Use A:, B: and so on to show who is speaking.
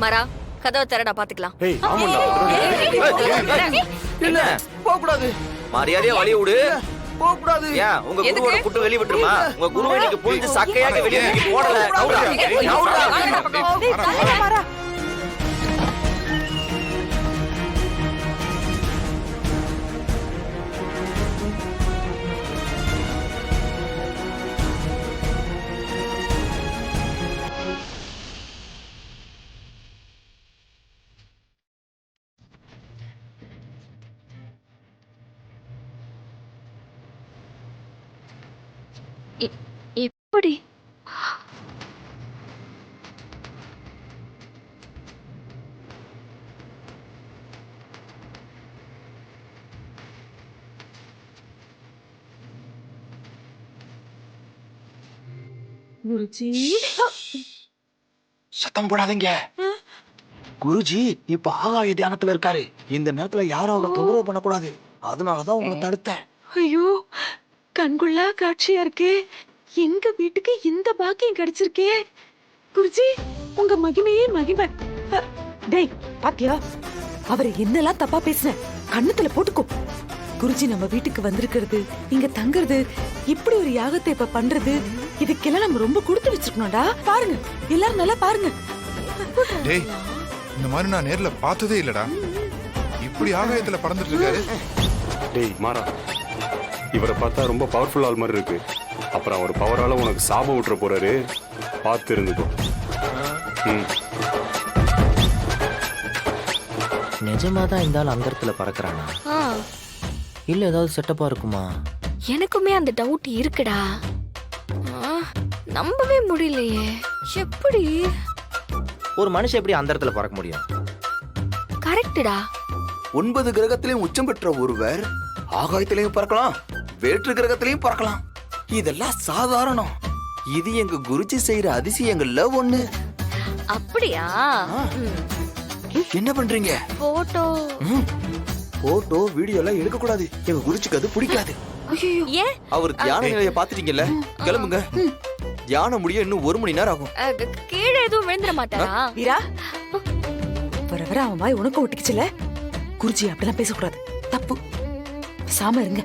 A: மரா கதவை திறடா பாத்துக்கலாம்.
B: என்ன போக கூடாது, மரியாதையா வழி விடு. போக கூடாது. ஏன் உங்க குருவோட புட்டு வெளிய விட்டுருமா? உங்க குருவை நீங்க புரிஞ்சு சக்கையாக வெளிய தூக்கி போடல. நவுறா.
A: எப்படி
C: குருஜி
D: சத்தம் போடாதீங்க. குருஜி இப்ப ஆகாய தியானத்துல இருக்காரு. இந்த நேரத்துல யாரும் அவரை தொந்தரவு பண்ணக்கூடாது. அதனாலதான் உங்களை தடுத்தேன்.
C: ஐயோ, கண்குள்ளா காட்சியா இருக்கே. எங்க வீட்டுக்கு இந்த பாக்கியம் கிடைச்சிருக்கே. குருஜி, உங்க மகிமையே மகிமை. டேய் பாத்தியா, அவரை என்னெல்லாம் தப்பா பேசுன கண்ணத்துல போட்டுக்கோ. குருஜி நம்ம வீட்டுக்கு வந்திருக்கிறது, இங்க தங்குறது, இப்படி ஒரு யாகத்தை இப்ப பண்றது, இதுக்கெல்லாம் நம்ம ரொம்ப கொடுத்து வச்சிருக்கணும்டா. பாருங்க, எல்லாரும் நல்லா பாருங்க.
E: டேய், இந்த மாதிரி நான் நேர்ல பார்த்ததே இல்லடா. இப்படி ஆகாயத்துல பறந்துட்டு இருக்காரு.
F: டேய் மாறா, இவரை பார்த்தா ரொம்ப பவர்ஃபுல் ஆள் மாதிரி இருக்கு. அப்புறம் அவர் பவரால உனக்கு சாபம் விட்டுற போறாரு, பார்த்து இருந்துக்கோ.
B: நிஜமாதான் இந்த ஆள் அங்கத்துல பறக்குறானா இல்ல ஏதாவது செட்டப்பா இருக்குமா?
A: எனக்குமே அந்த டவுட் இருக்குடா. நம்பவே முடியலையே. எப்படி
B: ஒரு மனுஷன் எப்படி அந்த இடத்துல பறக்க முடியும்?
A: கரெக்டடா.
D: 9 கிரகத்திலையும் உச்சம் பெற்ற ஒருவர் ஆகாயத்திலையும் பறக்கலாம், வேற்று கிரகத்திலையும் பறக்கலாம். இதெல்லாம் சாதாரணம். இது எங்க குருஜி செய்யற அதிசயங்கள்ல ஒண்ணு.
A: அப்படியா?
D: என்ன பண்றீங்க?
A: போட்டோ
D: போட்டோ வீடியோ எல்லாம் எடுக்க கூடாது. எங்க குருஜிக்கு அது பிடிக்காது.
A: ஏன்?
D: அவர் தியான நிலையை பாத்துட்டீங்கல்ல, கிளம்புங்க. தியானம் முடிய இன்னும் 1 மணி நேரம் ஆகும்.
A: கீழே எதுவும் விழுந்துட மாட்டாரா?
C: வீரா, வர வர அவன் வாய் உனக்கு ஒட்டிக்குச்சுல. குருஜி அப்படிலாம் பேசக்கூடாது, தப்பு. சாம இருங்க.